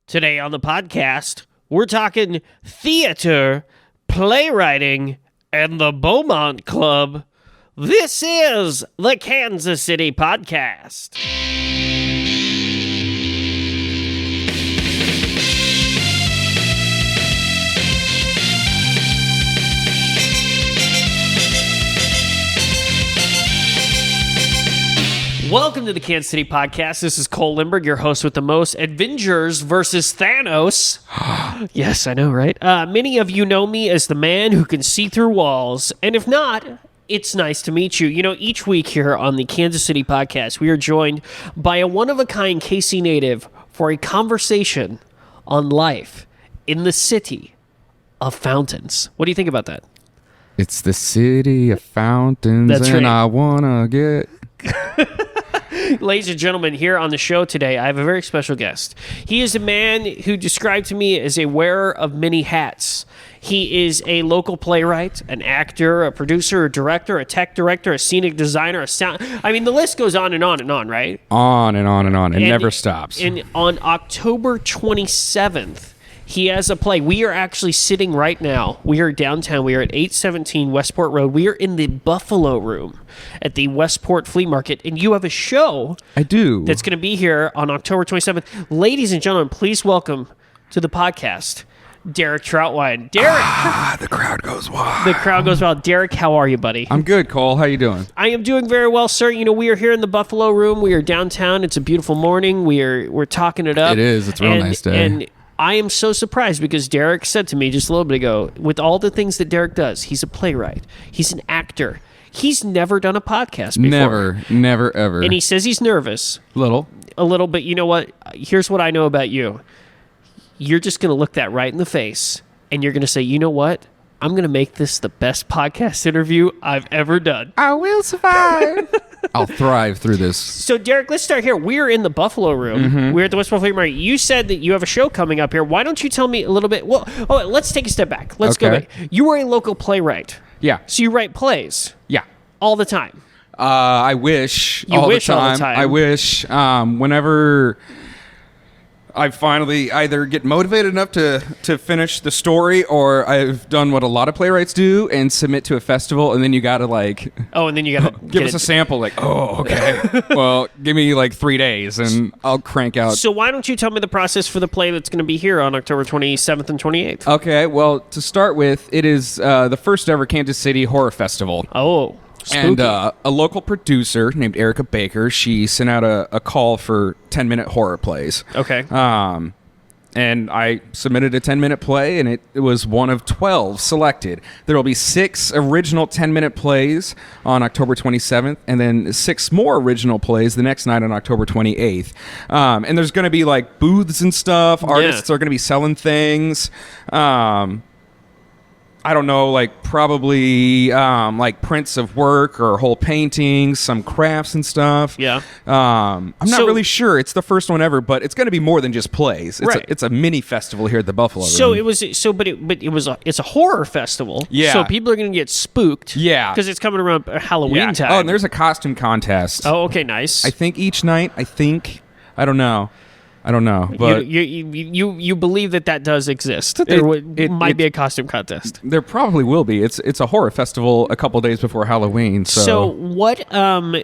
Today on the podcast, we're talking theater, playwriting, and the Beaumont Club. This is the Kansas City Podcast. Welcome to the Kansas City Podcast. This is Cole Lindbergh, your host with the most. Avengers versus Thanos. Yes, I know, right? Many of you know me as the man who can see through walls. And if not, it's nice to meet you. You know, each week here on the Kansas City Podcast, we are joined by a one-of-a-kind KC native for a conversation on life in the city of fountains. What do you think about that? It's the city of fountains. That's right. I wanna get... Ladies and gentlemen, here on the show today, I have a very special guest. He is a man who described to me as a wearer of many hats. He is a local playwright, an actor, a producer, a director, a tech director, a scenic designer, a sound... I mean, the list goes on and on and on, right? On and on and on. It never stops. And on October 27th, he has a play. We are actually sitting right now. We are downtown. We are at 817 Westport Road. We are in the Buffalo Room at the Westport Flea Market, and you have a show. I do. That's going to be here on October 27th. Ladies and gentlemen, please welcome to the podcast, Derek Trautwein. Derek. The crowd goes wild. The crowd goes wild. Derek, how are you, buddy? I'm good, Cole. How you doing? I am doing very well, sir. You know, we are here in the Buffalo Room. We are downtown. It's a beautiful morning. We're talking it up. It is. It's a real nice day. And I am so surprised because Derek said to me just a little bit ago, with all the things that Derek does, he's a playwright. He's an actor. He's never done a podcast before. Never, ever. And he says he's nervous. A little, but you know what? Here's what I know about you. You're just going to look that right in the face, and you're going to say, you know what? I'm going to make this the best podcast interview I've ever done. I will survive. I'll thrive through this. So, Derek, let's start here. We're in the Buffalo Room. Mm-hmm. We're at the Westport Flea Market. You said that you have a show coming up here. Why don't you tell me a little bit? Well, let's take a step back. Let's go back. You are a local playwright. Yeah. So you write plays. Yeah. All the time. I wish. You all wish the time. all the time. I wish. Whenever I finally either get motivated enough to finish the story, or I've done what a lot of playwrights do and submit to a festival, and then you gotta and then you gotta give us a sample. Okay. Well, give me 3 days, and I'll crank out. So why don't you tell me the process for the play that's going to be here on October 27th and 28th? Okay. Well, to start with, it is the first ever Kansas City Horror Festival. Oh. Spooky. And a local producer named Erica Baker, she sent out a call for 10-minute horror plays. Okay. And I submitted a 10-minute play, and it was one of 12 selected. There will be 6 original 10-minute plays on October 27th, and then 6 more original plays the next night on October 28th. And there's going to be booths and stuff. Artists are going to be selling things. I don't know, probably prints of work or whole paintings, some crafts and stuff. Yeah. I'm not really sure. It's the first one ever, but it's going to be more than just plays. It's a mini festival here at the Buffalo Room. It's a horror festival. Yeah. So people are going to get spooked. Yeah. Because it's coming around Halloween time. Oh, and there's a costume contest. Oh, okay, nice. I think each night. I don't know. But you believe that does exist. There might be a costume contest. There probably will be. It's a horror festival a couple days before Halloween. So what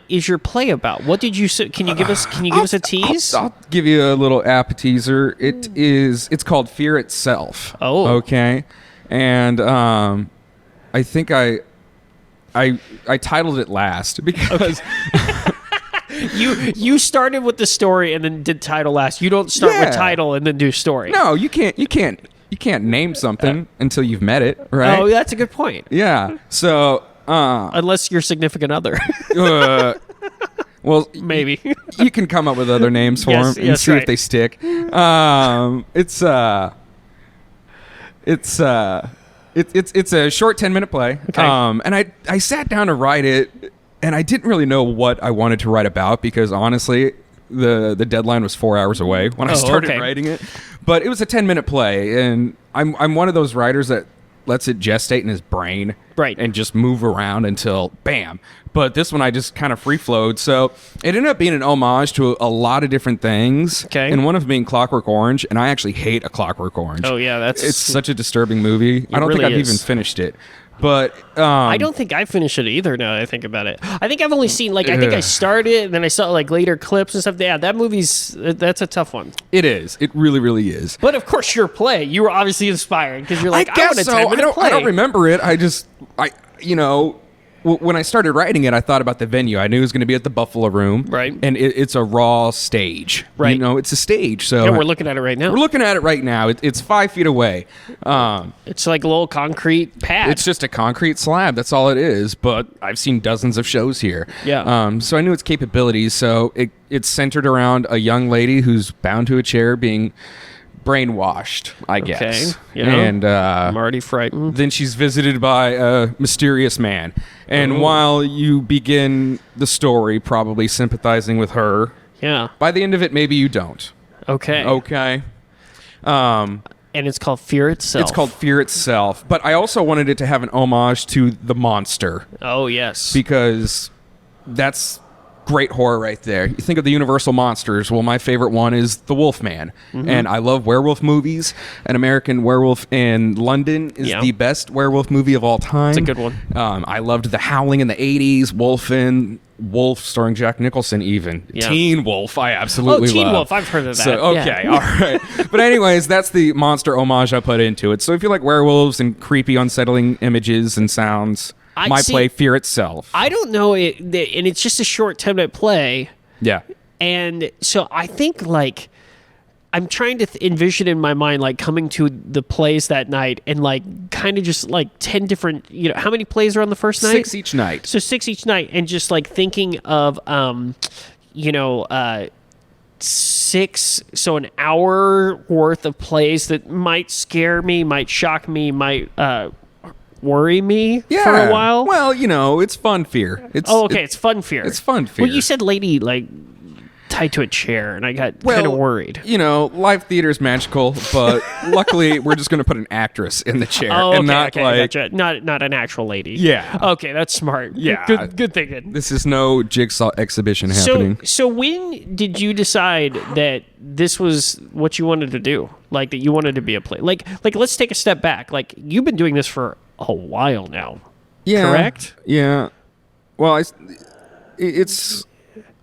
is your play about? What did you? Can you give us a tease? I'll give you a little appetizer. It's called Fear Itself. Oh, okay. And I think I titled it last because. Okay. You started with the story and then did title last. You don't start with title and then do story. No, you can't name something until you've met it, right? Oh, that's a good point. Yeah. So unless you're significant other. Well, maybe you can come up with other names for them and see if they stick. It's a short 10-minute play. Okay. And I sat down to write it. And I didn't really know what I wanted to write about because, honestly, the deadline was 4 hours away when I started writing it. But it was a 10-minute play, and I'm one of those writers that lets it gestate in his brain, Right. and just move around until bam. But this one I just kind of free flowed, so it ended up being an homage to a lot of different things. Okay. And one of them being Clockwork Orange, and I actually hate A Clockwork Orange. Oh, yeah, it's such a disturbing movie. I don't really think I've is. even finished it, but I don't think I finished it either. Now that I think about it, I think I've only seen I think I started it, and then I saw later clips and stuff. Yeah, that that's a tough one. It is. It really, really is. But of course, your play, you were obviously inspired because you're like, I guess want a so. 10-minute play. I don't remember it. When I started writing it, I thought about the venue. I knew it was going to be at the Buffalo Room. Right. And it's a raw stage. Right. It's a stage. So And we're looking at it right now. We're looking at it right now. It's 5 feet away. It's like a little concrete pad. It's just a concrete slab. That's all it is. But I've seen dozens of shows here. Yeah. So I knew its capabilities. So it's centered around a young lady who's bound to a chair being brainwashed, I guess. Yeah. And I'm already frightened. then she's visited by a mysterious man. And while you begin the story probably sympathizing with her, Yeah. by the end of it, maybe you don't. Okay. Okay. And it's called Fear Itself. It's called Fear Itself. But I also wanted it to have an homage to the monster, Oh, yes. because that's great horror right there. You think of the Universal monsters. Well, my favorite one is the Wolfman. And I love werewolf movies. An American Werewolf in London is Yeah. the best werewolf movie of all time. It's a good one. I loved The Howling in the 80s, Wolf starring Jack Nicholson even. Yeah. Teen Wolf, I absolutely love. Teen Wolf, I've heard of that. So, okay, Yeah. all right. But anyways, that's the monster homage I put into it. So if you like werewolves and creepy, unsettling images and sounds, my play, Fear Itself. I don't know it, and it's just a short 10-minute play. Yeah. And so I think I'm trying to envision in my mind coming to the plays that night and kind of just 10 different, how many plays are on the first night? 6 each night. So 6 each night, and just thinking of 6, so an hour worth of plays that might scare me, might shock me, might worry me for a while. Well, it's fun fear. It's It's fun fear. It's fun fear. Well, you said lady tied to a chair, and I got kind of worried. Live theater is magical, but luckily we're just going to put an actress in the chair and not gotcha. Not an actual lady. Yeah. Okay, that's smart. Yeah. Good thinking. This is no jigsaw exhibition happening. So when did you decide that this was what you wanted to do? That you wanted to be a play? Let's take a step back. You've been doing this for a while now. Yeah. Correct? Yeah. Well, it's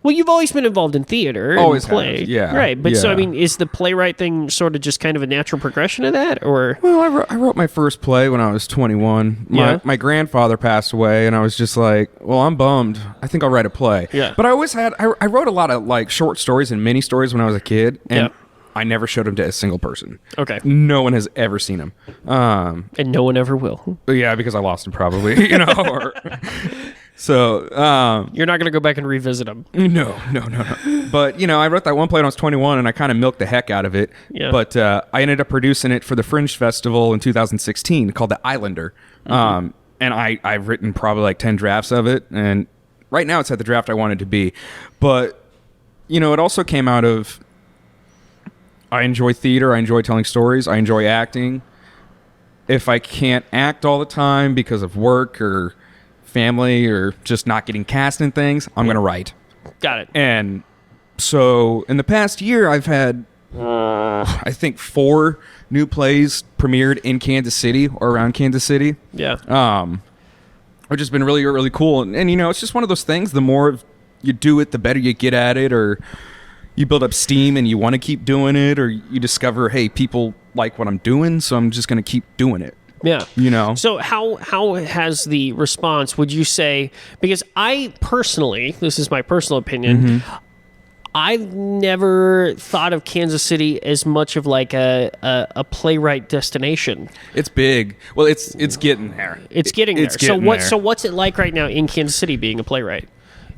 Well, you've always been involved in theater and Always play. have, yeah, Right, but so, yeah. is the playwright thing sort of just kind of a natural progression of that, or? Well, I wrote my first play when I was 21. My grandfather passed away, and I was just like, well, I'm bummed. I think I'll write a play. Yeah. But I wrote a lot of short stories and mini stories when I was a kid, and Yeah. I never showed them to a single person. Okay. No one has ever seen them. And no one ever will. Yeah, because I lost them probably, So, You're not going to go back and revisit them. no. But, I wrote that one play when I was 21, and I kind of milked the heck out of it. Yeah. But I ended up producing it for the Fringe Festival in 2016 called The Islander. And I've written probably 10 drafts of it, and right now it's at the draft I wanted to be. But, it also came out of, I enjoy theater, I enjoy telling stories, I enjoy acting. If I can't act all the time because of work or family or just not getting cast in things, I'm going to write. Got it. And so in the past year, I've had, I think, 4 new plays premiered in Kansas City or around Kansas City. Yeah. Which has been really, really cool. And it's just one of those things, the more you do it, the better you get at it, or you build up steam and you want to keep doing it, or you discover, hey, people like what I'm doing, so I'm just going to keep doing it. Yeah. So how has the response, would you say, because I personally, this is my personal opinion, I've never thought of Kansas City as much of a playwright destination. It's big. Well, it's getting there. It's getting there. Getting there. So what's it like right now in Kansas City being a playwright?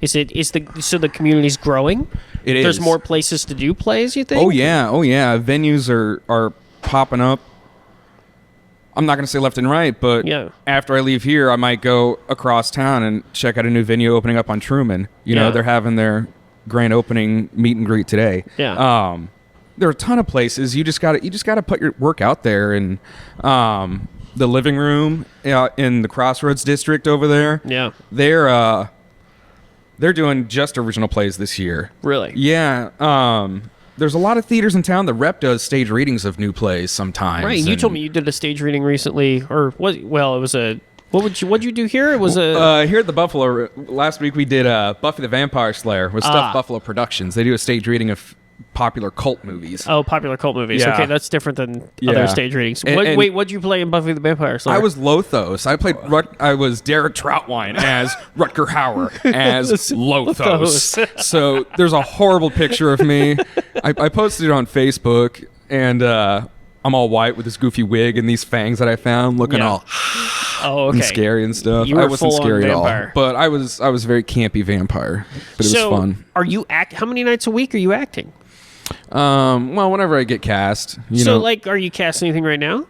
The community's growing? It is. There's more places to do plays, you think? Oh yeah. Venues are popping up. I'm not going to say left and right, but after I leave here, I might go across town and check out a new venue opening up on Truman. They're having their grand opening meet and greet today. Yeah. There are a ton of places. You just got to put your work out there, and the living room in the Crossroads district over there. Yeah. They're doing just original plays this year. Really? Yeah. There's a lot of theaters in town. The Rep does stage readings of new plays sometimes. Right. You told me you did a stage reading recently, or what? Well, it was a. What'd you do here? It was a here at the Buffalo. Last week we did Buffy the Vampire Slayer with Stuffed Buffalo Productions. They do a stage reading of popular cult movies. Oh, popular cult movies. Yeah. Okay, that's different than other stage readings. And Wait, what'd you play in Buffy the Vampire Slayer? I was Lothos. I was Derek Trautwein as Rutger Hauer as Lothos. So there's a horrible picture of me. I posted it on Facebook, and I'm all white with this goofy wig and these fangs that I found, looking all and scary and stuff. You were I wasn't scary at all, vampire. but I was a very campy vampire. But it was fun. Are you how many nights a week are you acting? Well, whenever I get cast, you know. Like, are you casting anything right now?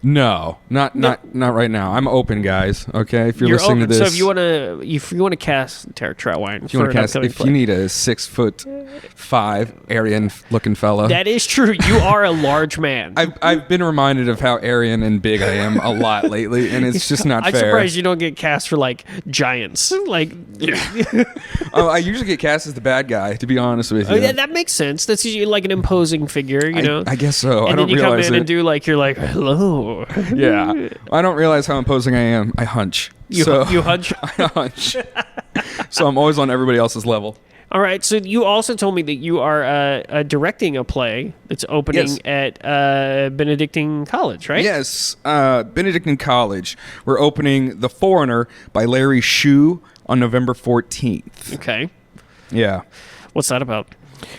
No, not right now. I'm open, guys. Okay, if you're listening to this, so if you want to cast Derek Trautwein, if you need a 6'5" Aryan-looking fella, that is true. You are a large man. I've been reminded of how Aryan and big I am a lot lately, and it's just not fair. I'm surprised you don't get cast for like giants. Like, I usually get cast as the bad guy. To be honest with you, that makes sense. That's usually like an imposing figure, you know. I guess so. And I don't then you realize come in it. and do like you're like hello. Yeah, I don't realize how imposing I am. I hunch. You hunch? I hunch. So I'm always on everybody else's level. All right. So you also told me that you are directing a play that's opening at Benedictine College, right? Yes, Benedictine College. We're opening The Foreigner by Larry Shue on November 14th. Okay. Yeah. What's that about?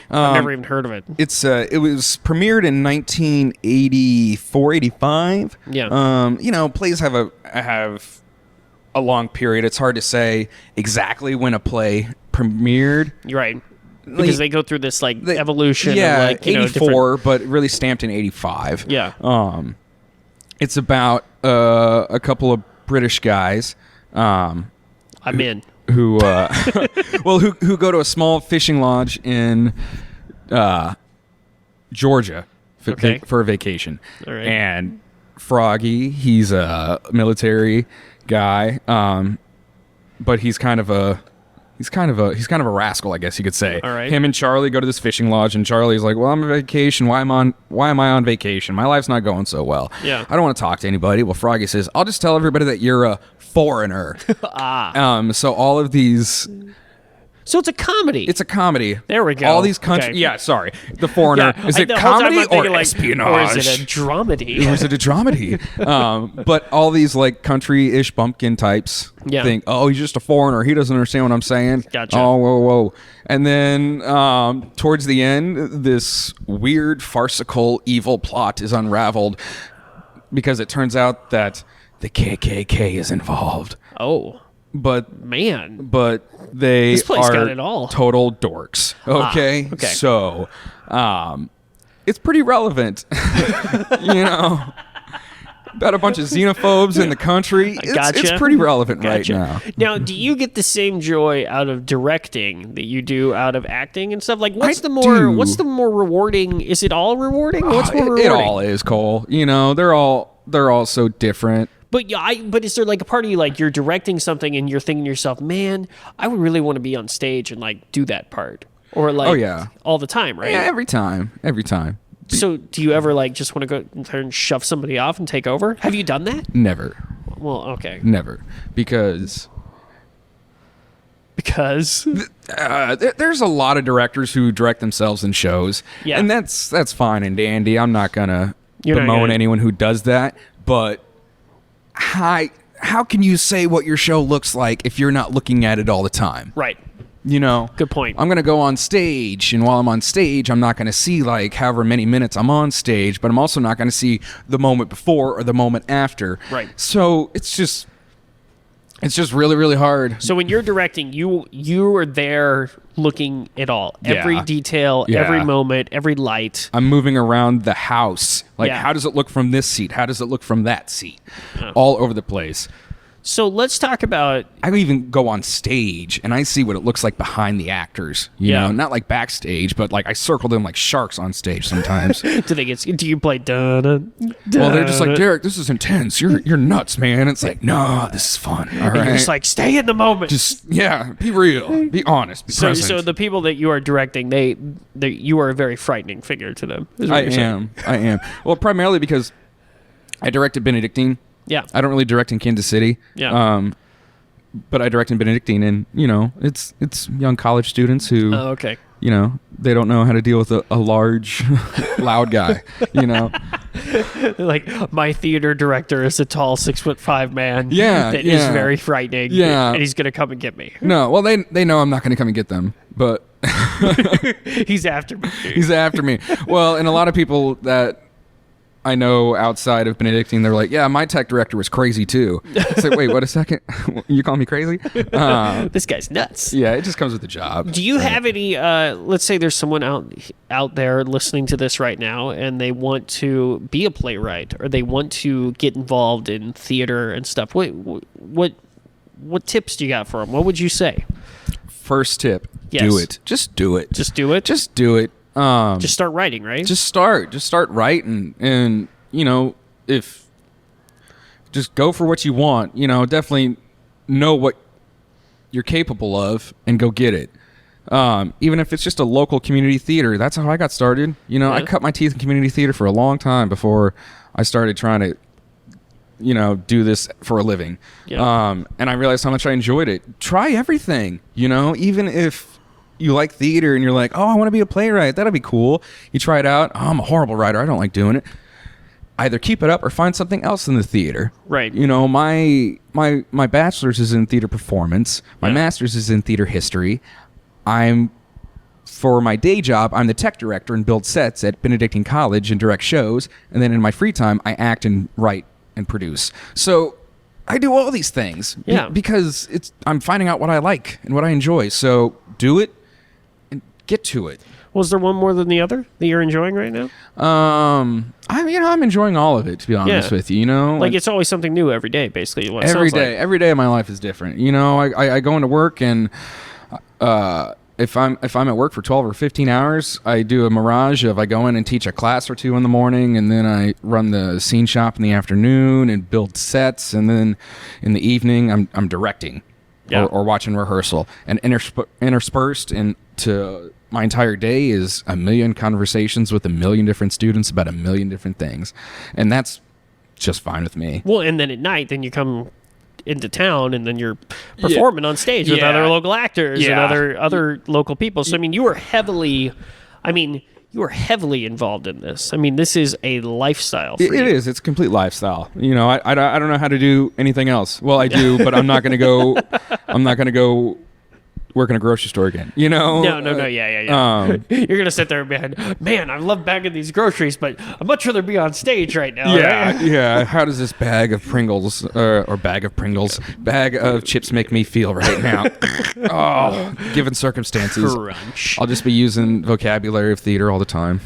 I've never even heard of it. It was premiered in 1984, 85. Yeah. Plays have a long period. It's hard to say exactly when a play premiered. You're right. Because they go through this evolution. Yeah, of 84, but really stamped in 85. Yeah. It's about a couple of British guys. I'm in. Who who go to a small fishing lodge in Georgia for a vacation. All right. And Froggy, he's a military guy, but he's kind of a rascal, I guess you could say. All right. Him and Charlie go to this fishing lodge, and Charlie's like, "Well, I'm on vacation. Why am I on vacation? My life's not going so well. Yeah. I don't want to talk to anybody." Well, Froggy says, "I'll just tell everybody that you're a foreigner." So all of these. So it's a comedy. It's a comedy. There we go. All these countries. Okay. Yeah, sorry. The Foreigner. Is it the whole time comedy I'm thinking, or espionage? Or is it a dramedy? Or is it a dramedy? But all these country-ish bumpkin types think, "Oh, he's just a foreigner. He doesn't understand what I'm saying." Gotcha. Oh, whoa. And then towards the end, this weird, farcical, evil plot is unraveled because it turns out that the KKK is involved. Oh. But they this place are got it all. Total dorks. Okay? Okay. So, it's pretty relevant. About a bunch of xenophobes in the country. It's pretty relevant right now. Now, do you get the same joy out of directing that you do out of acting and stuff? Like, what's the more rewarding? Is it all rewarding? What's more rewarding? It all is, Cole. They're all so different. But is there a part of you you're directing something and you're thinking to yourself, man, I would really want to be on stage and do that part, or all the time, right? Yeah, every time. So do you ever just want to go and shove somebody off and take over? Have you done that? Never. Well, okay. Never, because there's a lot of directors who direct themselves in shows, and that's fine and dandy. I'm not gonna bemoan anyone who does that, but how can you say what your show looks like if you're not looking at it all the time? Right. Good point. I'm going to go on stage, and while I'm on stage, I'm not going to see however many minutes I'm on stage, but I'm also not going to see the moment before or the moment after. Right. So it's just really, really hard. So when you're directing, you are there looking at all. Every detail, every moment, every light. I'm moving around the house. How does it look from this seat? How does it look from that seat? All over the place. So let's talk about. I even go on stage and I see what it looks like behind the actors. You know, not like backstage, but like I circle them like sharks on stage sometimes. Do you play dun? Well, they're just like, Derek, this is intense. You're nuts, man. It's like, no, this is fun. All right. And you're just like, stay in the moment. Just be real, be honest, be present. So the people that you are directing, you are a very frightening figure to them. I am. Well, primarily because I directed Benedictine. Yeah. I don't really direct in Kansas City. Yeah. But I direct in Benedictine, and it's young college students who. Oh, okay. They don't know how to deal with a large, loud guy. Like, my theater director is a tall 6'5" man. That is very frightening. Yeah. And he's gonna come and get me. No, well they know I'm not gonna come and get them, but he's after me. He's after me. Well, and a lot of people that I know outside of Benedictine, they're like, yeah, my tech director was crazy too. It's like, wait, what a second? You call me crazy? This guy's nuts. Yeah, it just comes with the job. Do you have any, let's say there's someone out there listening to this right now and they want to be a playwright or they want to get involved in theater and stuff. What tips do you got for them? What would you say? First tip, yes. Do it. Just do it. Just do it? Just do it. Just start writing, right? Just start writing, and if just go for what you want, definitely know what you're capable of and go get it. Even if it's just a local community theater, that's how I got started. I cut my teeth in community theater for a long time before I started trying to do this for a living. And I realized how much I enjoyed it. Try everything, even if you like theater and you're like, oh, I want to be a playwright. That'll be cool. You try it out. Oh, I'm a horrible writer. I don't like doing it. Either keep it up or find something else in the theater. Right. My bachelor's is in theater performance. My master's is in theater history. For my day job, I'm the tech director and build sets at Benedictine College and direct shows. And then in my free time, I act and write and produce. So I do all these things because I'm finding out what I like and what I enjoy. So do it and get to it. Was there one more than the other that you're enjoying right now? I'm enjoying all of it, to be honest with you. Like it's always something new every day, basically. Every day of my life is different. I go into work and if I'm at work for 12 or 15 hours, I do a mirage of I go in and teach a class or two in the morning, and then I run the scene shop in the afternoon and build sets, and then in the evening I'm directing or watching rehearsal, and interspersed into my entire day is a million conversations with a million different students about a million different things, and that's just fine with me. Well, and then at night, then you come into town and then you're performing on stage with other local actors and other local people. So you are heavily involved in this. This is a lifestyle for you. It is. It's a complete lifestyle. I don't know how to do anything else. Well, I do, but I'm not going to go work in a grocery store again. No. Yeah. You're going to sit there and man, I love bagging these groceries, but I'd much rather be on stage right now. Yeah, yeah. How does this bag of Pringles bag of chips make me feel right now? Given circumstances. Crunch. I'll just be using vocabulary of theater all the time.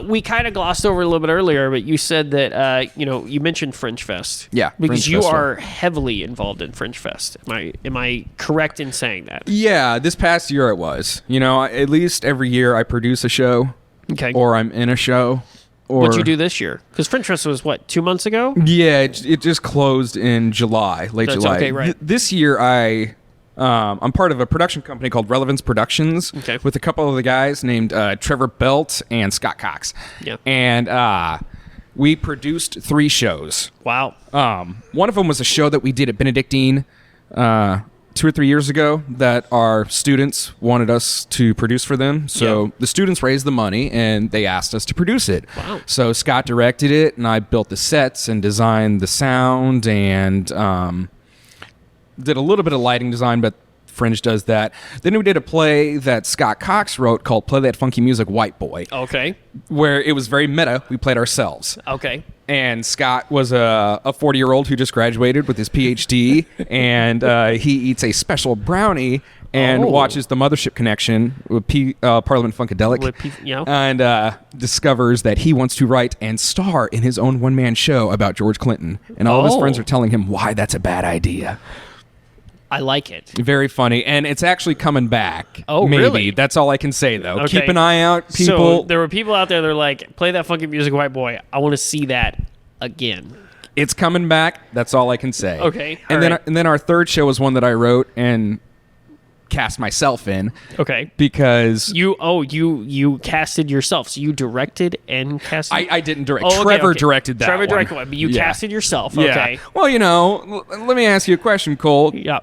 We kind of glossed over a little bit earlier, but you said that, you mentioned Fringe Fest. Yeah. Because you are heavily involved in Fringe Fest. Am I correct in saying that? Yeah. This past year it was. At least every year I produce a show. Okay. Or I'm in a show. What'd you do this year? Because Fringe Fest was, 2 months ago? Yeah, it just closed in July, late July. Okay, right. This year I'm part of a production company called Relevance Productions with a couple of the guys named Trevor Belt and Scott Cox. Yeah. And we produced 3 shows. Wow. One of them was a show that we did at Benedictine 2 or 3 years ago that our students wanted us to produce for them. So the students raised the money and they asked us to produce it. Wow. So Scott directed it and I built the sets and designed the sound and did a little bit of lighting design, but Fringe does that. Then we did a play that Scott Cox wrote called Play That Funky Music, White Boy. Okay. Where it was very meta. We played ourselves. Okay. And Scott was a 40-year-old who just graduated with his PhD, and he eats a special brownie and watches The Mothership Connection with Parliament Funkadelic, and discovers that he wants to write and star in his own one-man show about George Clinton. And all of his friends are telling him why that's a bad idea. I like it. Very funny, and it's actually coming back. Oh, maybe. really? That's all I can say, though. Okay. Keep an eye out, people. So there were people out there that are like, play that funky music, white boy. I want to see that again. It's coming back. That's all I can say. Okay. And then our third show was one that I wrote and cast myself in. Okay. Because you casted yourself. So you directed and casted. I didn't direct. Oh, okay, Trevor directed that. Trevor one. directed one, but you casted yourself. Okay. Yeah. Well, let me ask you a question, Cole. Yeah.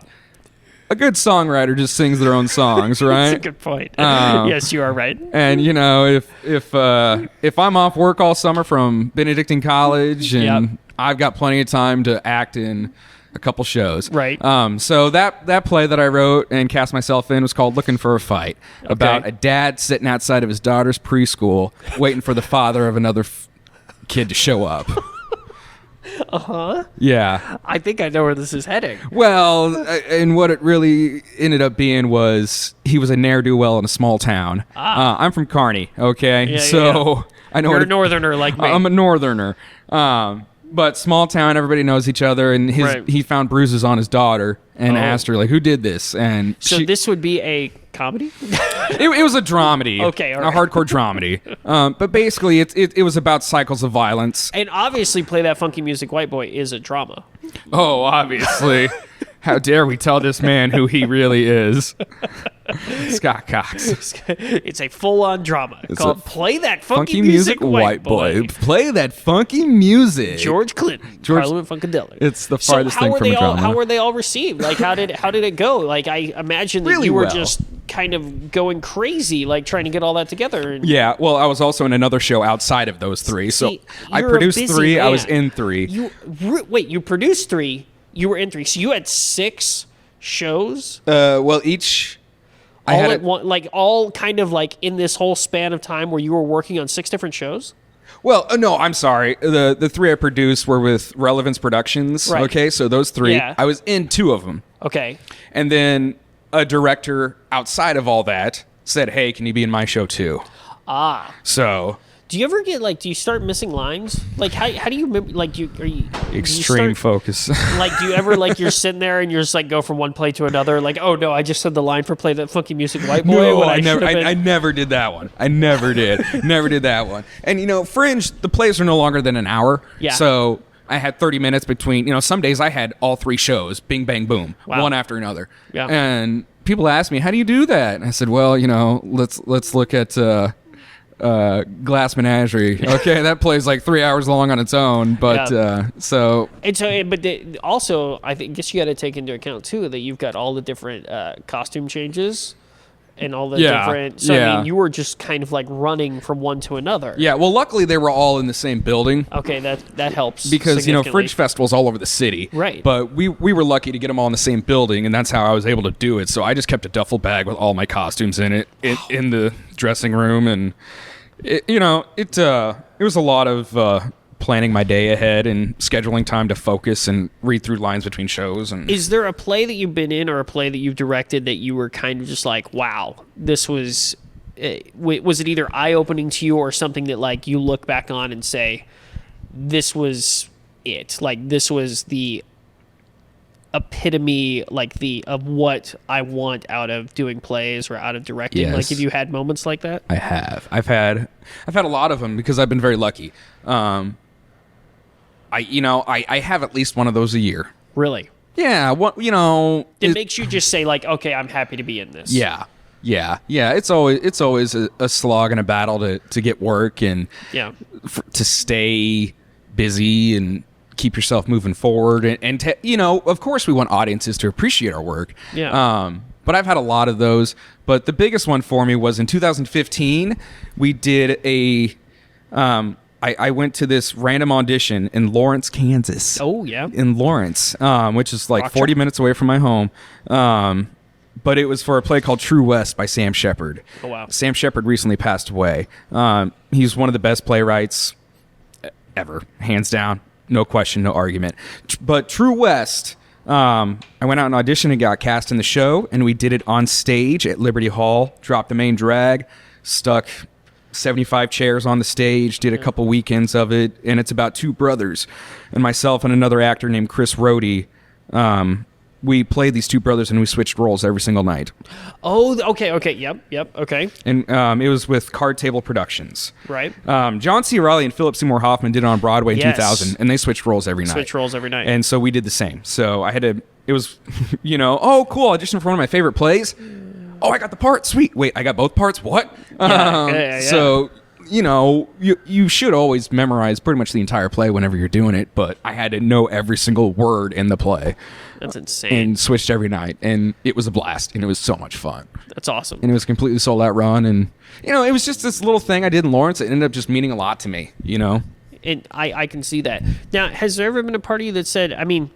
A good songwriter just sings their own songs, right? That's a good point. Yes, you are right. And if I'm off work all summer from Benedictine College and I've got plenty of time to act in a couple shows, right? So that play that I wrote and cast myself in was called "Looking for a Fight," about a dad sitting outside of his daughter's preschool waiting for the father of another kid to show up. Yeah. I think I know where this is heading. Well, and what it really ended up being was he was a ne'er-do-well in a small town. I'm from Kearney, okay? I know you're a northerner like me. I'm a northerner. But small town, everybody knows each other, and he found bruises on his daughter and asked her, like, who did this? And so this would be a comedy? It was a dramedy. Okay, all right. A hardcore dramedy. But basically, it was about cycles of violence. And obviously, Play That Funky Music, White Boy is a drama. Oh, obviously. How dare we tell this man who he really is? Scott Cox. It's a full-on drama called Play That Funky Music, White Boy. Play that funky music. George Clinton, Parliament Funkadelic. It's the farthest thing from a drama. How were they all received? Like, how did it go? Like, I imagine that you were just kind of going crazy, like trying to get all that together. Yeah, well, I was also in another show outside of those three. So I produced three. Man. I was in three. You produced three. You were in three. So you had 6 shows? Well, each... all kind of like in this whole span of time where you were working on 6 different shows? Well, no, I'm sorry. The 3 I produced were with Relevance Productions. Right. Okay, so those 3. Yeah. I was in 2 of them. Okay. And then a director outside of all that said, hey, can you be in my show too? So... Do you ever get do you start missing lines? Like how do you remember? Like extreme focus. Like do you ever you're sitting there and you're just go from one play to another? Like, oh no, I just said the line for Play That Funky Music, White Boy. No, I never did that one. I never did. Never did that one. And Fringe, the plays are no longer than an hour. Yeah. So I had 30 minutes between. Some days I had all 3 shows, bing bang boom, one after another. Yeah. And people ask me, how do you do that? And I said, well, let's look at. Glass Menagerie. Okay, that plays 3 hours long on its own, but also I guess you got to take into account too that you've got all the different costume changes and all the different. So I mean, you were just kind of running from one to another. Yeah. Well, luckily they were all in the same building. Okay, that helps because Fringe Festival's all over the city. Right. But we were lucky to get them all in the same building, and that's how I was able to do it. So I just kept a duffel bag with all my costumes in it in the dressing room, and it was a lot of planning my day ahead and scheduling time to focus and read through lines between shows. And is there a play that you've been in or a play that you've directed that you were kind of just wow, this was it either eye-opening to you or something that you look back on and say, this was it, this was the epitome of what I want out of doing plays or out of directing? Yes. Have you had moments like that? I have. I've had a lot of them because I've been very lucky. I have at least one of those a year. Really? Yeah. It makes you just say okay, I'm happy to be in this. Yeah. It's always a slog and a battle to get work and to stay busy and keep yourself moving forward, and of course we want audiences to appreciate our work. Yeah. But I've had a lot of those. But the biggest one for me was in 2015. We did I went to this random audition in Lawrence, Kansas. Oh yeah. In Lawrence, which is 40 minutes away from my home. But it was for a play called True West by Sam Shepard. Oh wow. Sam Shepard recently passed away. He's one of the best playwrights ever, hands down. No question, no argument. But True West I went out and auditioned and got cast in the show, and we did it on stage at Liberty Hall. Dropped the main drag, stuck 75 chairs on the stage, did a couple weekends of it, and it's about two brothers and myself and another actor named Chris Rohde. We played these two brothers and we switched roles every single night. Oh, okay. Yep, okay. And it was with Card Table Productions. Right. John C. Reilly and Philip Seymour Hoffman did it on Broadway in Yes. 2000, and they switched roles every night. Switch roles every night. And so we did the same. So I had to, it was, oh, cool, audition for one of my favorite plays. Oh, I got the part. Sweet. Wait, I got both parts? What? Yeah. So, you should always memorize pretty much the entire play whenever you're doing it, but I had to know every single word in the play. That's insane. And switched every night, and it was a blast, and it was so much fun. That's awesome. And it was a completely sold out run, and it was just this little thing I did in Lawrence. It ended up just meaning a lot to me. And I can see that. Now, has there ever been a party that said, I mean,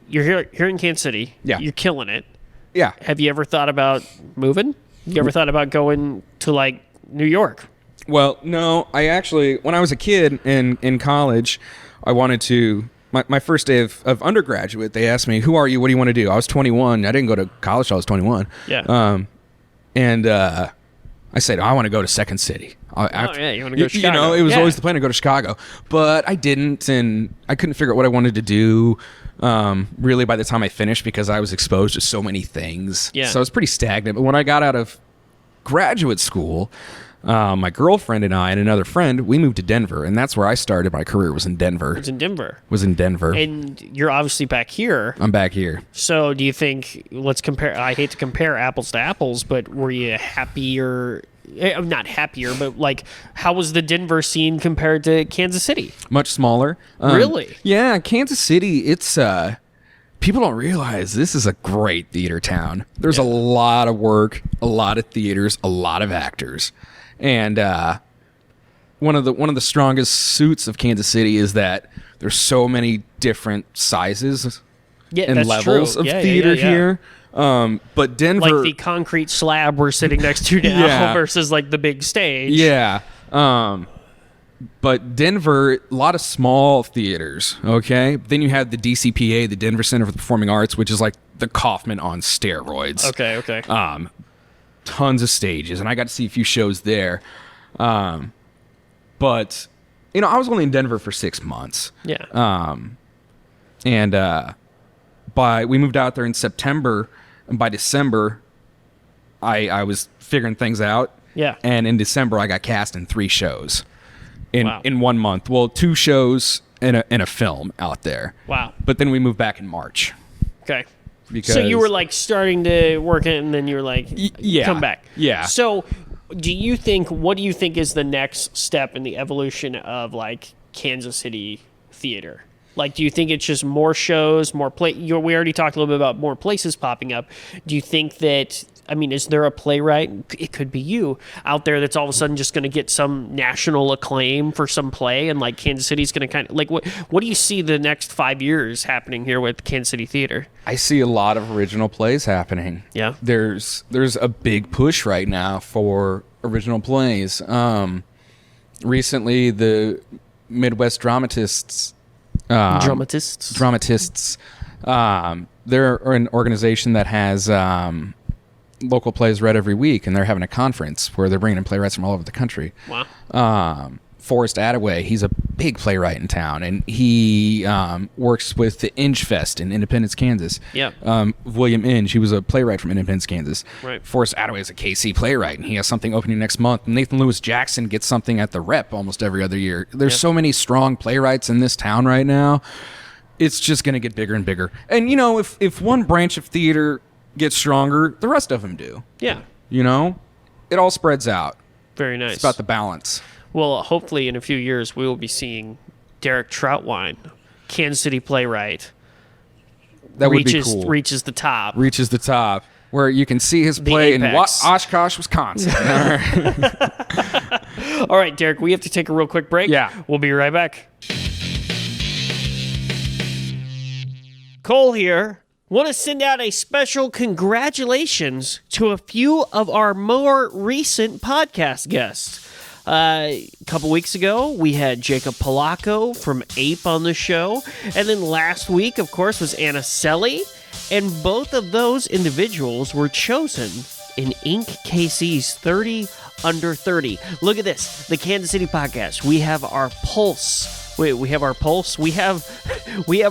you're here in Kansas City. Yeah. You're killing it. Yeah. Have you ever thought about moving? You ever thought about going to like New York? Well, no. I actually, when I was a kid in college, I wanted to. My first day of undergraduate, they asked me, "Who are you? What do you want to do?" I was 21. I didn't go to college till I was 21. Yeah. And I said, I want to go to Second City. You want to go to Chicago. It was always the plan to go to Chicago, but I didn't, and I couldn't figure out what I wanted to do. Really, by the time I finished, because I was exposed to so many things. Yeah. So I was pretty stagnant. But when I got out of graduate school, my girlfriend and I and another friend, we moved to Denver, and that's where I started my career. Was in Denver. It's in Denver. And you're obviously back here. I'm back here. So do you think, let's compare, I hate to compare apples to apples, but were you happier, not happier, but like, how was the Denver scene compared to Kansas City? Much smaller. Really? Yeah, Kansas City, it's... people don't realize this is a great theater town. There's a lot of work, a lot of theaters, a lot of actors. And one of the strongest suits of Kansas City is that there's so many different sizes and levels of theater here. But Denver, like the concrete slab we're sitting next to now versus like the big stage. Yeah. But Denver, a lot of small theaters, okay? Then you have the DCPA, the Denver Center for the Performing Arts, which is like the Kaufman on steroids. Okay. Tons of stages, and I got to see a few shows there. But, I was only in Denver for 6 months. Yeah. We moved out there in September, and by December, I was figuring things out. Yeah. And in December, I got cast in 3 shows in 1 month. Well, 2 shows and a film out there. Wow. But then we moved back in March. Okay. Because so you were like starting to work it, and then you were like, come back. Yeah. So what do you think is the next step in the evolution of like Kansas City theater? Like, do you think it's just more shows, more we already talked a little bit about more places popping up. Do you think that, is there a playwright, it could be you, out there that's all of a sudden just going to get some national acclaim for some play, and like Kansas City's going to kind of, like, what do you see the next 5 years happening here with Kansas City theater? I see a lot of original plays happening. Yeah. There's a big push right now for original plays. Recently, the Midwest Dramatists, they're an organization that has local plays read every week, and they're having a conference where they're bringing in playwrights from all over the country. Wow. Forrest Attaway, he's a big playwright in town, and he works with the Inge Fest in Independence, Kansas. Yeah. William Inge, he was a playwright from Independence, Kansas. Right. Forrest Attaway is a KC playwright, and he has something opening next month. Nathan Lewis Jackson gets something at the Rep almost every other year. There's so many strong playwrights in this town right now. It's just going to get bigger and bigger. And, if one branch of theater gets stronger, the rest of them do. Yeah. It all spreads out. Very nice. It's about the balance. Well, hopefully in a few years we will be seeing Derek Trautwein, Kansas City playwright. That would be cool. Reaches the top. Reaches the top, where you can see his play in Oshkosh, Wisconsin. All right, Derek, we have to take a real quick break. Yeah. We'll be right back. Cole here. Want to send out a special congratulations to a few of our more recent podcast guests. A couple weeks ago, we had Jacob Polacco from Ape on the show. And then last week, of course, was Anna Selly. And both of those individuals were chosen in Inc. KC's 30 Under 30. Look at this. The Kansas City podcast. We have our pulse. Wait, we have our pulse? We have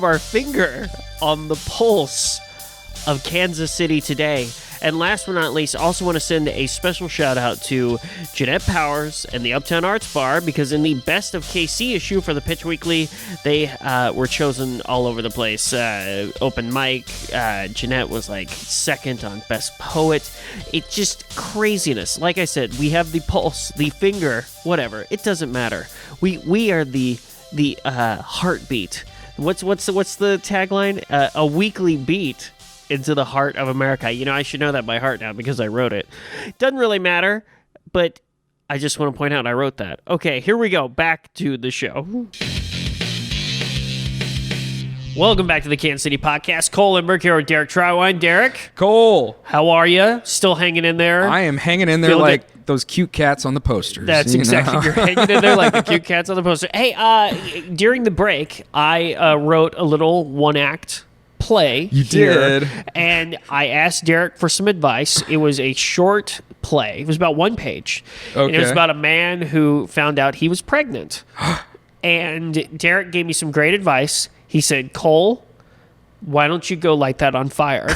our finger on the pulse of Kansas City today. And last but not least, I also want to send a special shout out to Jeanette Powers and the Uptown Arts Bar, because in the Best of KC issue for the Pitch Weekly, they were chosen all over the place. Open mic, Jeanette was like second on Best Poet. It's just craziness. Like I said, we have the pulse, the finger, whatever. It doesn't matter. We are the heartbeat. What's the tagline? A weekly beat into the heart of America. You know, I should know that by heart now because I wrote it. Doesn't really matter, but I just want to point out I wrote that. Okay, here we go. Back to the show. Welcome back to the Kansas City Podcast. Cole Lindbergh here with Derek Trautwein. Derek. Cole. How are you? Still hanging in there? I am hanging in there Feeling like good? those cute cats on the posters. That's exactly. You're hanging in there like the cute cats on the poster. Hey, during the break, I wrote a little one-act play. You here, did. And I asked Derek for some advice. It was a short play. It was about one page. Okay. And it was about a man who found out he was pregnant. And Derek gave me some great advice. He said, Cole, why don't you go light that on fire?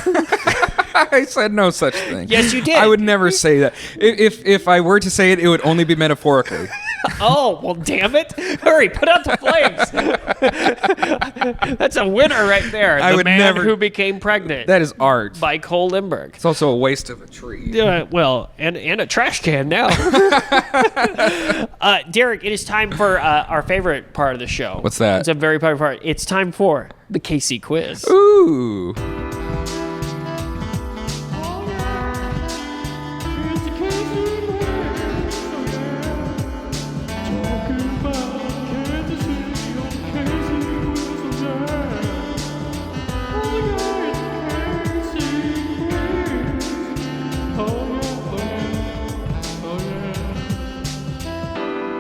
I said no such thing. Yes, you did. I would never say that. If I were to say it, it would only be metaphorically. Oh, well, damn it. Hurry, put out the flames. That's a winner right there. I The would man never- who became pregnant. That is art. By Cole Lindbergh. It's also a waste of a tree. Well, and a trash can now. Derek, it is time for our favorite part of the show. What's that? It's a very popular part. It's time for the KC quiz. Ooh.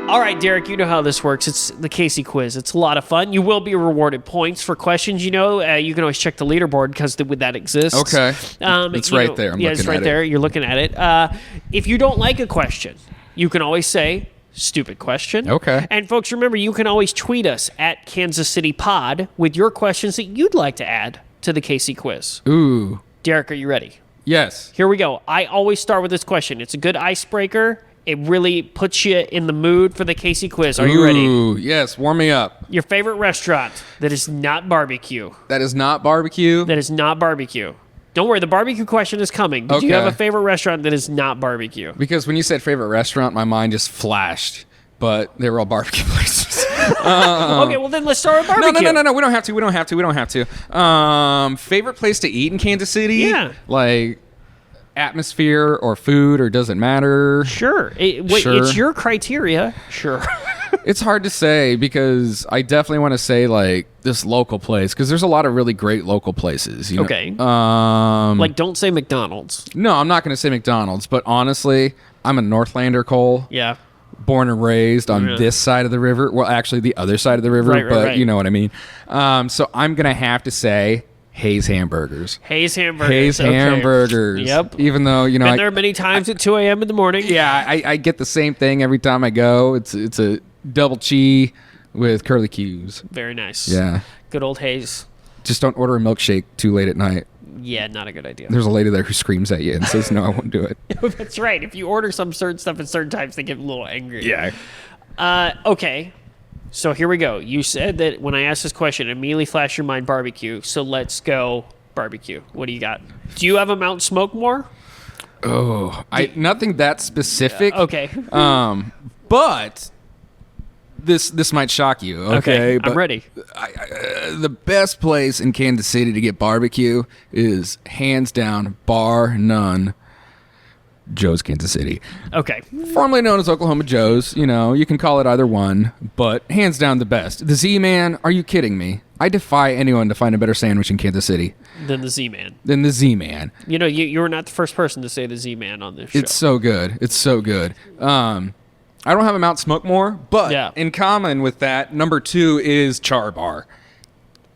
All right, Derek, you know how this works. It's the Casey quiz. It's a lot of fun. You will be rewarded points for questions. You know, you can always check the leaderboard because that exists. Okay. It's right there. I'm yeah, it's looking right at there. it. You're looking at it. If you don't like a question, you can always say, stupid question. Okay. And folks, remember, you can always tweet us at Kansas City Pod with your questions that you'd like to add to the Casey quiz. Ooh. Derek, are you ready? Yes. Here we go. I always start with this question. It's a good icebreaker. It really puts you in the mood for the Casey quiz. Are you ready? Ooh, yes. Warm me up. Your favorite restaurant that is not barbecue. That is not barbecue. That is not barbecue. Don't worry, the barbecue question is coming. Did you have a favorite restaurant that is not barbecue? Because when you said favorite restaurant, my mind just flashed. But they were all barbecue places. Okay, well then let's start with barbecue. No. We don't have to. Favorite place to eat in Kansas City? Yeah. Like atmosphere or food, or does it matter? Sure. Sure. It's your criteria. Sure. It's hard to say because I definitely want to say like this local place because there's a lot of really great local places. You know? Okay. Like don't say McDonald's. no, I'm not going to say McDonald's, but honestly, I'm a Northlander, Cole. Yeah. Born and raised on Yeah. this side of the river. Well, actually, the other side of the river, Right, but right. you know what I mean. So I'm going to have to say Hayes Hamburgers. Hayes Hamburgers. Hayes Okay. Hamburgers. Yep. Even though, you know, Been there many times at 2 a.m. in the morning. yeah, I get the same thing every time I go. It's a double cheese with curly Q's. Very nice. Yeah. Good old Hayes. Just don't order a milkshake too late at night. Yeah, not a good idea. There's a lady there who screams at you and says, no, I won't do it. That's right. If you order some certain stuff at certain times, they get a little angry. Yeah. Okay. So here we go. You said that when I asked this question, it immediately flashed your mind barbecue. So let's go barbecue. What do you got? Do you have a Mount Smokemore? Oh, nothing that specific. Okay. But this might shock you. Okay, but I'm ready. The best place in Kansas City to get barbecue is hands down, bar none, Joe's Kansas City. Okay. Formerly known as Oklahoma Joe's. You know, you can call it either one, but hands down the best. The Z-Man, are you kidding me? I defy anyone to find a better sandwich in Kansas City Then the Z-Man. than the Z-Man. You know, you were not the first person to say the Z-Man on this show. It's so good. It's so good. I don't have a Mount Smokemore, but Yeah. in common with that, number 2 is Char Bar.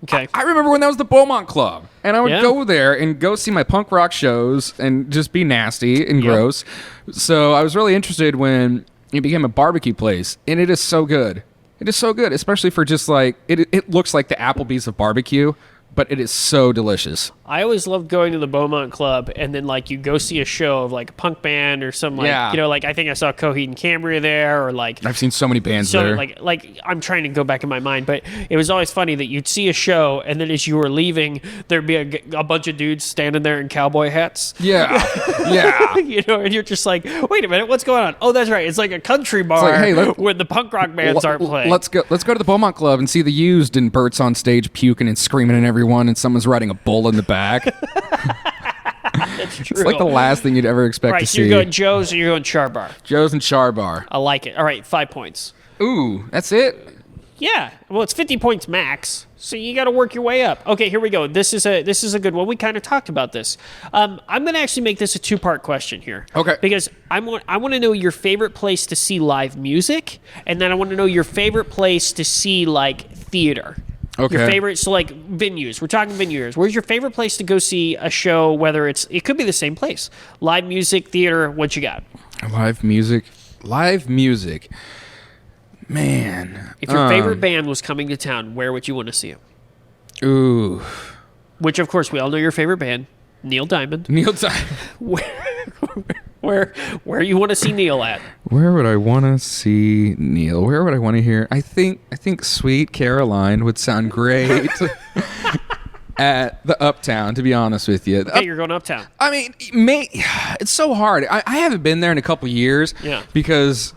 Okay. I remember when that was the Beaumont Club, and I would Yeah. go there and go see my punk rock shows and just be nasty and gross. So I was really interested when it became a barbecue place, and it is so good. It is so good, especially for just like, it looks like the Applebee's of barbecue, but it is so delicious. I always loved going to the Beaumont Club, and then like you go see a show of like a punk band or some like Yeah. like I think I saw Coheed and Cambria there, or like I've seen so many bands there. like I'm trying to go back in my mind, but it was always funny that you'd see a show, and then as you were leaving, there'd be a bunch of dudes standing there in cowboy hats. Yeah, yeah. And you're just like, wait a minute, what's going on? Oh, that's right, it's like a country bar like, hey, when the punk rock bands aren't playing. Let's go to the Beaumont Club and see the Used, and Bert's on stage puking and screaming at everyone, and someone's riding a bull in the back. That's true. It's like the last thing you'd ever expect Right, to so see. you're going Joe's or you're going Char Bar. Joe's and Char Bar. I like it. All right, 5 points. Ooh, that's it? Yeah, well, it's 50 points max, so you got to work your way up. Okay, here we go. This is a good one. We kind of talked about this. I'm going to actually make this a 2-part question here. Okay. Because I want to know your favorite place to see live music, and then I want to know your favorite place to see like theater. Okay. Your favorite, so like venues. We're talking venues. Where's your favorite place to go see a show? Whether it could be the same place, live music, theater. What you got? Live music. Man. If your favorite band was coming to town, where would you want to see them? Ooh. Which, of course, we all know your favorite band, Neil Diamond. Neil Diamond. Where you want to see Neil at? Where would I want to see Neil? Where would I want to hear? I think Sweet Caroline would sound great at the Uptown, to be honest with you. Okay, you're going uptown. I mean, it's so hard. I haven't been there in a couple years because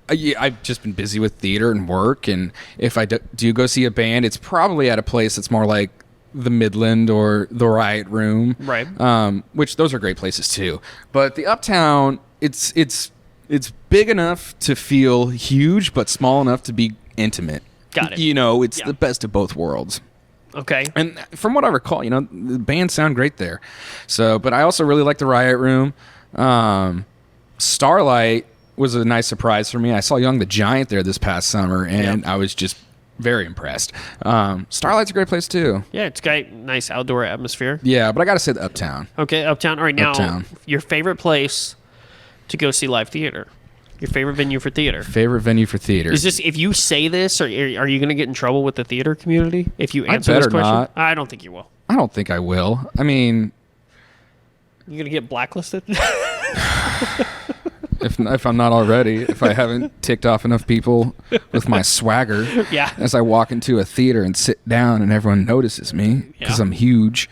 I've just been busy with theater and work, and if I do go see a band, it's probably at a place that's more like the Midland or the Riot Room, Right. Which those are great places too. But the Uptown, it's big enough to feel huge, but small enough to be intimate. Got it. It's the best of both worlds. Okay. And from what I recall, the bands sound great there. So, but I also really like the Riot Room. Starlight was a nice surprise for me. I saw Young the Giant there this past summer, and I was just very impressed. Starlight's a great place too. Yeah, it's got a nice outdoor atmosphere. Yeah, but I got to say the Uptown. Okay, uptown. All right, now Uptown. your favorite place to go see live theater. Your favorite venue for theater. Favorite venue for theater. Is this, if you say this, are you going to get in trouble with the theater community if you answer this better question? not. I don't think you will. I don't think I will. I mean, You're going to get blacklisted? if I'm not already, if I haven't ticked off enough people with my swagger, Yeah. as I walk into a theater and sit down and everyone notices me because Yeah. I'm huge.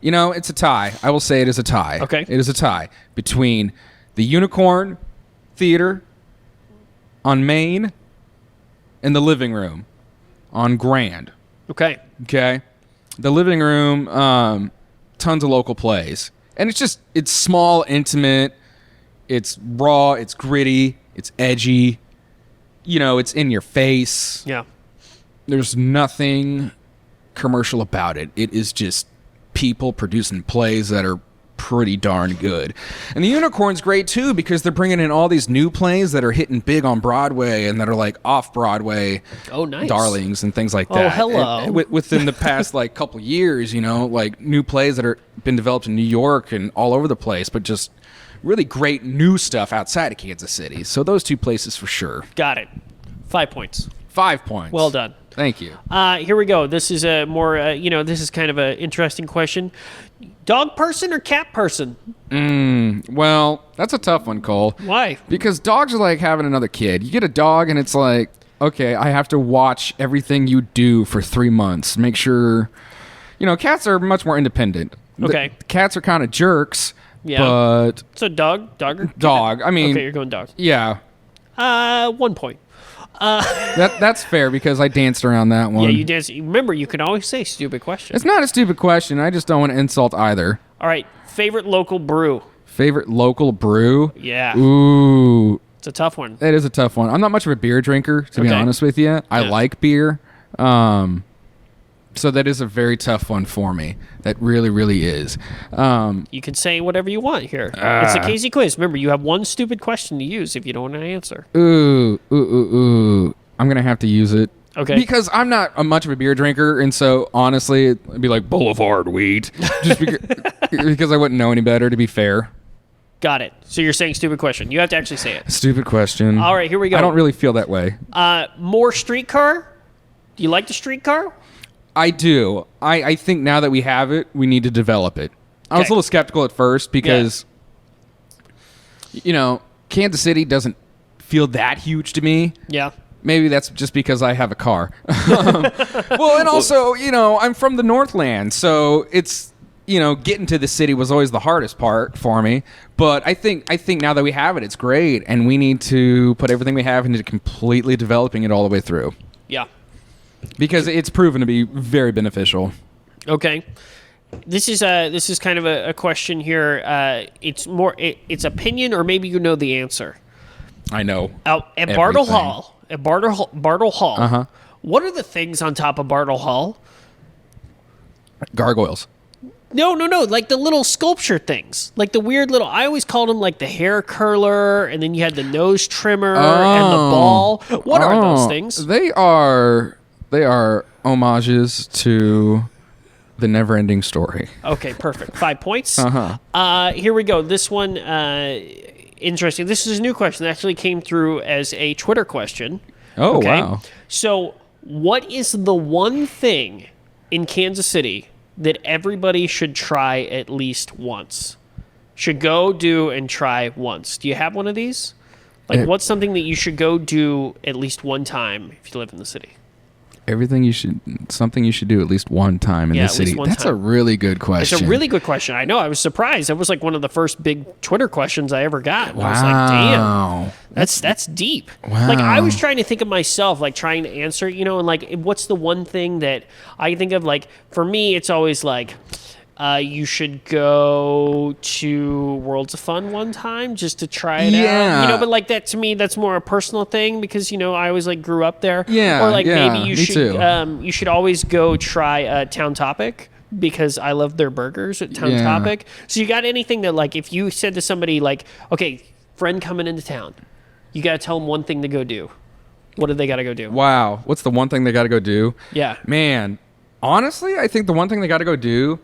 It's a tie. I will say it is a tie. Okay. It is a tie between the Unicorn Theater on Main and the Living Room on Grand. Okay. Okay. The Living Room, tons of local plays. And it's small, intimate, it's raw, it's gritty, it's edgy, it's in your face. Yeah. There's nothing commercial about it. It is just people producing plays that are pretty darn good. And the Unicorn's great too because they're bringing in all these new plays that are hitting big on Broadway and that are like off-Broadway nice. darlings and things like Oh, that. hello. And within the past couple years, like new plays that are been developed in New York and all over the place, but just really great new stuff outside of Kansas City. So those two places for sure. Got it. 5 points. 5 points. Well done. Thank you. Here we go. This is a more, this is kind of an interesting question. Dog person or cat person? Well, that's a tough one, Cole. Why? Because dogs are like having another kid. You get a dog and it's like, okay, I have to watch everything you do for 3 months. Make sure, cats are much more independent. Okay. The cats are kind of jerks, Yeah. but So dog or cat? dog. I mean, Okay, you're going dog. yeah, 1 point. that's fair because I danced around that one. Yeah, you did. Remember, you can always say stupid question. It's not a stupid question. I just don't want to insult either. All right, favorite local brew? Favorite local brew? Yeah. Ooh, It's a tough one. that is a tough one. I'm not much of a beer drinker, to be Okay. honest with you. I Yeah. like beer. So that is a very tough one for me. That really, really is. You can say whatever you want here. It's a Casey quiz. Remember, you have one stupid question to use if you don't want to answer. Ooh. I'm going to have to use it. Okay. Because I'm not much of a beer drinker, and so honestly, it'd be like Boulevard Wheat. Just because I wouldn't know any better, to be fair. Got it. So you're saying stupid question. You have to actually say it. Stupid question. All right, here we go. I don't really feel that way. More streetcar? Do you like the streetcar? I do. I think now that we have it, we need to develop it. I was a little skeptical at first because, Kansas City doesn't feel that huge to me. Yeah. Maybe that's just because I have a car. Well, and also, I'm from the Northland, so it's, getting to the city was always the hardest part for me. But I think now that we have it, it's great, and we need to put everything we have into completely developing it all the way through. Yeah. Because it's proven to be very beneficial. Okay. This is kind of a question here. It's opinion, or maybe you know the answer. I know. At Bartle Hall. At Bartle Hall. Uh-huh. What are the things on top of Bartle Hall? Gargoyles. No. Like the little sculpture things. Like the weird little... I always called them like the hair curler, and then you had the nose trimmer and the ball. What are those things? They are homages to the never-ending story. Okay, perfect. 5 points. Uh-huh. Here we go. This one, interesting. This is a new question that actually came through as a Twitter question. Oh, okay. Wow. So, what is the one thing in Kansas City that everybody should try at least once? Should go do and try once. Do you have one of these? Like, what's something that you should go do at least one time if you live in the city? Something you should do at least one time in the city. That's a really good question. It's a really good question. I know. I was surprised. It was like one of the first big Twitter questions I ever got. Wow. I was like, damn, that's deep. Wow. Like, I was trying to think of myself, like trying to answer, and like, what's the one thing that I think of? Like, for me, it's always like, you should go to Worlds of Fun one time just to try it out. But like that, to me, that's more a personal thing because, I always like grew up there. Yeah. Or like maybe you too. You should always go try Town Topic because I love their burgers at Town Topic. So you got anything that like, if you said to somebody like, okay, friend coming into town, you got to tell them one thing to go do. What do they got to go do? Wow. What's the one thing they got to go do? Yeah. Man, honestly, I think the one thing they got to go do,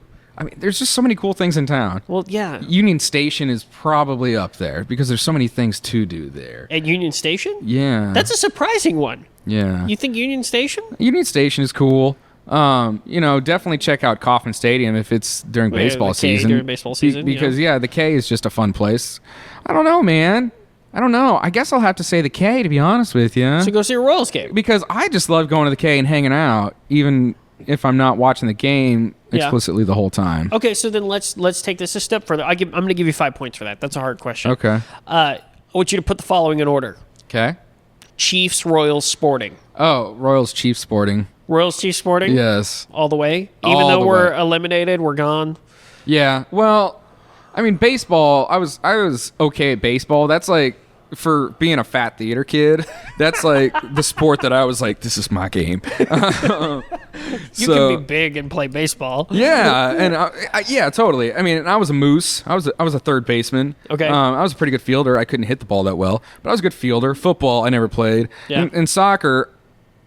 there's just so many cool things in town. Well, yeah. Union Station is probably up there because there's so many things to do there. At Union Station? Yeah. That's a surprising one. Yeah. You think Union Station? Union Station is cool. Definitely check out Kauffman Stadium if it's during baseball season. During baseball season, because the K is just a fun place. I don't know, man. I don't know. I guess I'll have to say the K, to be honest with you. So go see a Royals game. Because I just love going to the K and hanging out, even if I'm not watching the game explicitly the whole time. Okay, so then let's take this a step further. I'm going to give you 5 points for that. That's a hard question. Okay. I want you to put the following in order. Okay. Chiefs, Royals, Sporting. Oh, Royals, Chiefs, Sporting. Royals, Chiefs, Sporting? Yes. All the way? Even though we're eliminated, we're gone? Yeah. Well, baseball, I was okay at baseball. That's like, for being a fat theater kid, that's like the sport that I was like, this is my game. You can be big and play baseball. Yeah, and yeah, totally. I was a moose. I was a third baseman. Okay. I was a pretty good fielder. I couldn't hit the ball that well, but I was a good fielder. Football, I never played. Yeah. And soccer,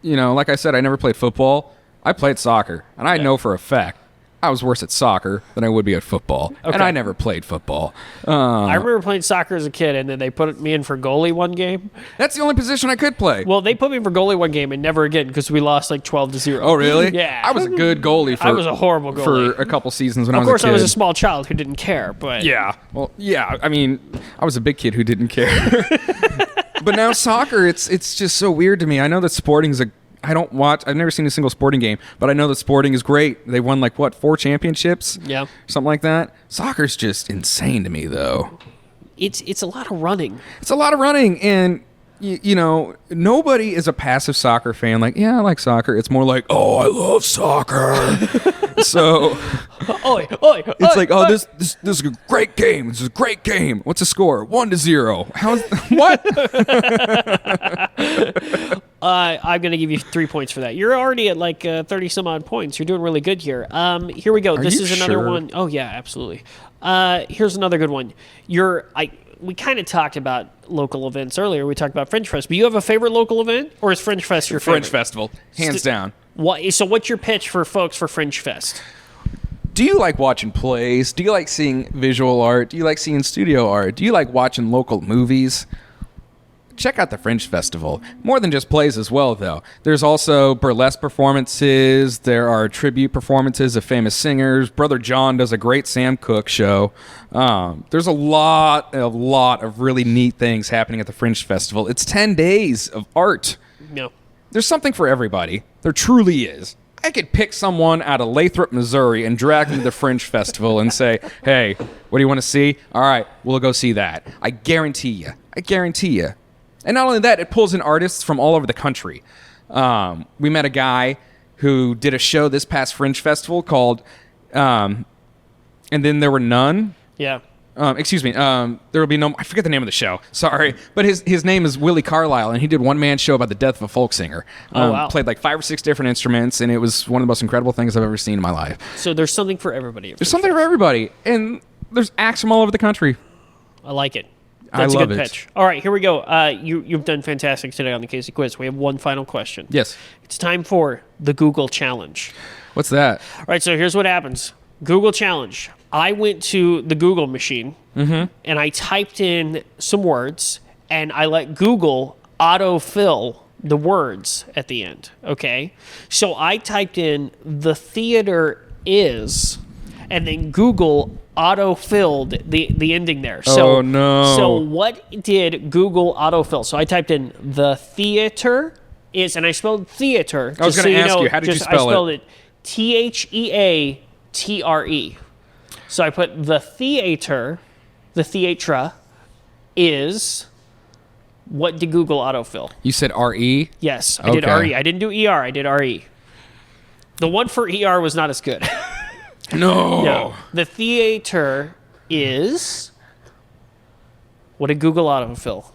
like I said, I never played football. I played soccer, and I know for a fact I was worse at soccer than I would be at football. Okay. And I never played football. I remember playing soccer as a kid, and then they put me in for goalie one game. That's the only position I could play. Well, they put me for goalie one game and never again because we lost like 12-0. Oh, really? Yeah. I was a good goalie. I was a horrible goalie. For a couple seasons when I was a kid. Of course, I was a small child who didn't care, but... Yeah. Well, yeah. I was a big kid who didn't care. But now soccer, it's just so weird to me. I know that Sporting's I've never seen a single Sporting game, but I know that Sporting is great. They won 4 championships? Yeah. Something like that. Soccer's just insane to me, though. It's a lot of running. It's a lot of running, and nobody is a passive soccer fan. Like, yeah, I like soccer. It's more like, oh, I love soccer. So, it's like, oh, this is a great game. This is a great game. What's the score? 1-0. How's what? I'm going to give you 3 points for that. You're already at like 30 some odd points. You're doing really good here. Here we go. This is another one. Oh yeah, absolutely. Here's another good one. We kind of talked about local events earlier. We talked about Fringe Fest. But you have a favorite local event, or is Fringe Fest your favorite? Fringe Festival, hands down. So what's your pitch for folks for Fringe Fest? Do you like watching plays? Do you like seeing visual art? Do you like seeing studio art? Do you like watching local movies? Check out the Fringe Festival. More than just plays as well, though. There's also burlesque performances. There are tribute performances of famous singers. Brother John does a great Sam Cooke show. There's a lot of really neat things happening at the Fringe Festival. It's 10 days of art. No. There's something for everybody. There truly is. I could pick someone out of Lathrop, Missouri, and drag them to the Fringe Festival and say, hey, what do you want to see? All right, we'll go see that. I guarantee you. And not only that, it pulls in artists from all over the country. We met a guy who did a show this past Fringe Festival called And Then There Were None. Yeah. There will be no... I forget the name of the show. Sorry. But his name is Willie Carlisle, and he did one-man show about the death of a folk singer. Wow. Played like 5 or 6 different instruments, and it was one of the most incredible things I've ever seen in my life. So there's something for everybody. There's something for everybody. And there's acts from all over the country. I like it. That's I love a good it. pitch. All right, here we go. You've done fantastic today on the Casey Quiz. We have one final question. Yes. It's time for the Google Challenge. What's that? All right, so here's what happens. Google Challenge. I went to the Google machine, and I typed in some words, and I let Google autofill the words at the end, okay? So I typed in the theater is, and then Google auto-filled the ending there. So, oh, no. So what did Google autofill? So I typed in the theater is, and I spelled theater. I was going to ask you, how did you spell it? I spelled it Theatre. So I put the theater, the theatra is, what did Google autofill? You said R-E? Yes, I did R-E. I didn't do E-R, I did R-E. The one for E-R was not as good. No. The theater is, what did Google autofill?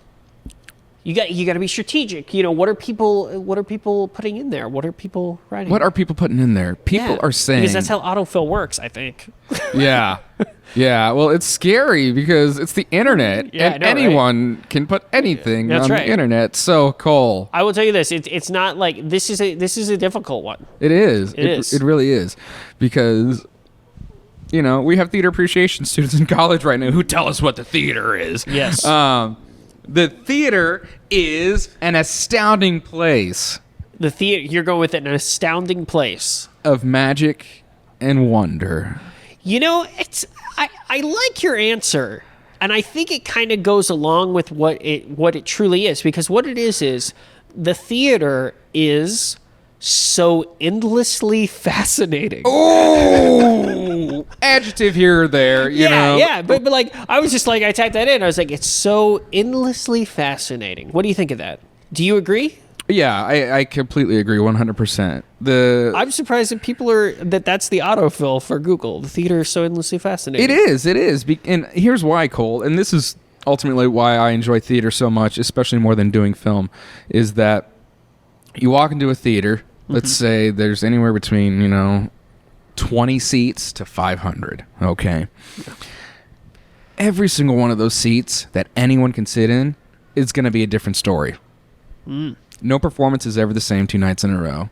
You got to be strategic. You know, what are people putting in there? What are people writing? What are people putting in there? People are saying... Because that's how autofill works, I think. Yeah. Yeah, well, it's scary because it's the internet, and anyone can put anything on the internet. So, Cole, I will tell you this: it's not like this is a difficult one. It is. It is. It really is, because we have theater appreciation students in college right now who tell us what the theater is. Yes. The theater is an astounding place. The theater, you're going with an astounding place of magic and wonder. I like your answer, and I think it kind of goes along with what it truly is, because what it is the theater is so endlessly fascinating. Oh, adjective here or there, you know. Yeah, but like I was just like, I typed that in. I was like, it's so endlessly fascinating. What do you think of that? Do you agree? Yeah, I completely agree, 100%. I'm surprised that people that's the autofill for Google. The theater is so endlessly fascinating. It is. And here's why, Cole, and this is ultimately why I enjoy theater so much, especially more than doing film, is that you walk into a theater, let's say there's anywhere between, 20 seats to 500, okay? Yeah. Every single one of those seats that anyone can sit in is going to be a different story. No performance is ever the same 2 nights in a row.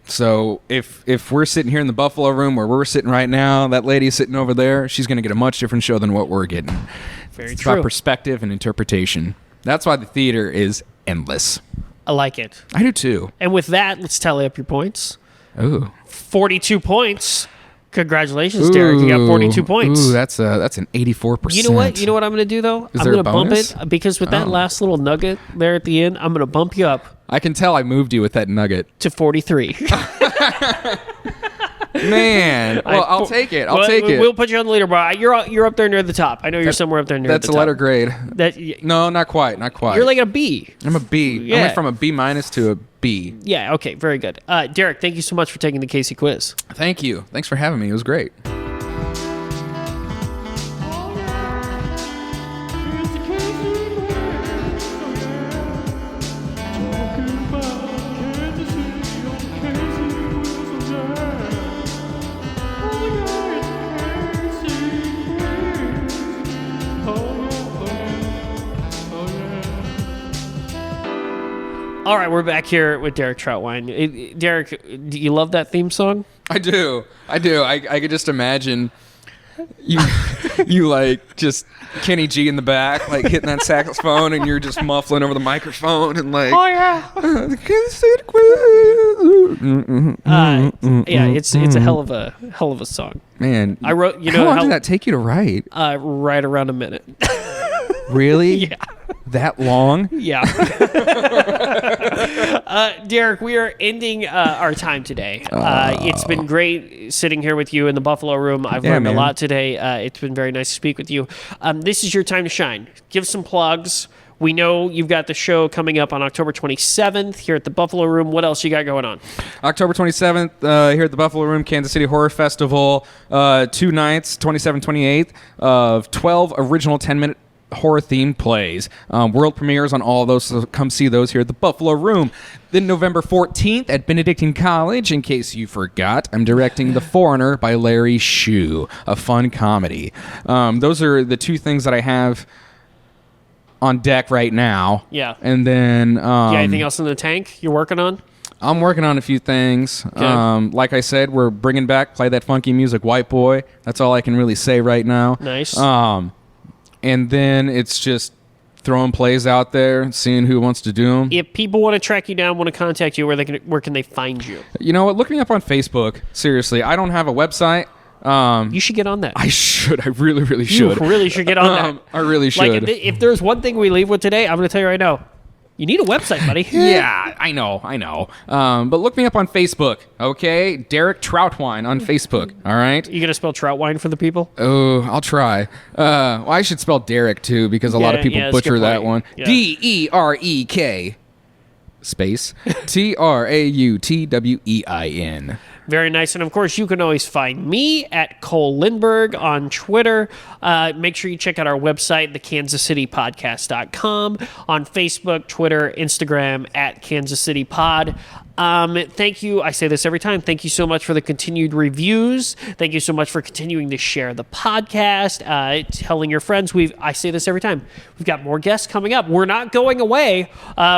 So if we're sitting here in the Buffalo Room where we're sitting right now, that lady sitting over there, she's going to get a much different show than what we're getting. Very it's true. about perspective and interpretation. That's why the theater is endless. I like it. I do too. And with that, let's tally up your points. Ooh. 42 points. Congratulations, Derek. You got 42 points. Ooh, that's an 84%. You know what I'm going to do, though? I'm going to bump it, because with that last little nugget there at the end, I'm going to bump you up. I can tell I moved you with that nugget. To 43. Man. Well, I'll take it. I'll take it. We'll put you on the leaderboard. You're up there near the top. I know you're somewhere up there near the top. That's a letter grade. No, not quite. You're like a B. I'm a B. Yeah. I went from a B- to a B. Yeah, okay. Very good. Derek, thank you so much for taking the Casey quiz. Thank you. Thanks for having me. It was great. Talking about All right, we're back here with Derek Trautwein. Derek, do you love that theme song? I do. I could just imagine you like just Kenny G in the back, like hitting that saxophone, and you're just muffling over the microphone and like, Oh yeah. Yeah, it's a hell of a song. Man, I wrote. how long did that take you to write? Right around a minute. Really? Yeah. That long? Yeah. Derek, we are ending our time today. It's been great sitting here with you in the Buffalo Room. I've learned a lot today. It's been very nice to speak with you. This is your time to shine. Give some plugs. We know you've got the show coming up on October 27th here at the Buffalo Room. What else you got going on? October 27th here at the Buffalo Room, Kansas City Horror Festival. 2 nights, 27th, 28th, of 12 original 10-minute horror-themed plays. World premieres on all of those, so come see those here at the Buffalo Room. Then November 14th at Benedictine College, in case you forgot, I'm directing The Foreigner by Larry Shue, a fun comedy. Those are the two things that I have on deck right now. Yeah. And then... yeah, anything else in the tank you're working on? I'm working on a few things. Okay. Like I said, we're bringing back Play That Funky Music, White Boy. That's all I can really say right now. Nice. And then it's just throwing plays out there, seeing who wants to do them. If people want to track you down, want to contact you, where can they find you? You know what? Look me up on Facebook. Seriously, I don't have a website. You should get on that. I should. I really, really should. You really should get on that. I really should. Like, if there's one thing we leave with today, I'm going to tell you right now. You need a website, buddy. Yeah, I know. But look me up on Facebook, okay? Derek Trautwein on Facebook, all right? You going to spell Trautwein for the people? Oh, I'll try. Well, I should spell Derek, too, because a lot of people that's a good butcher that point. one. Yeah. Derek space Trautwein. Very nice. And, of course, you can always find me at Cole Lindbergh on Twitter. Make sure you check out our website, theKansasCityPodcast.com, on Facebook, Twitter, Instagram, at Kansas City Pod. Thank you. I say this every time. Thank you so much for the continued reviews. Thank you so much for continuing to share the podcast, telling your friends. I say this every time. We've got more guests coming up. We're not going away.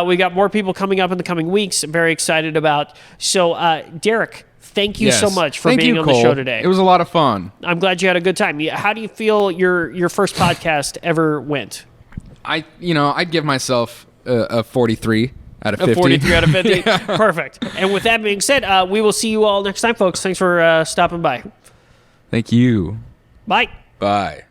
We got more people coming up in the coming weeks. I'm very excited about. So, Derek, thank you so much for being on the show today. It was a lot of fun. I'm glad you had a good time. How do you feel your first podcast ever went? I'd give myself a 43 out of 50. A 43 out of 50? Perfect. And with that being said, we will see you all next time, folks. Thanks for stopping by. Thank you. Bye. Bye.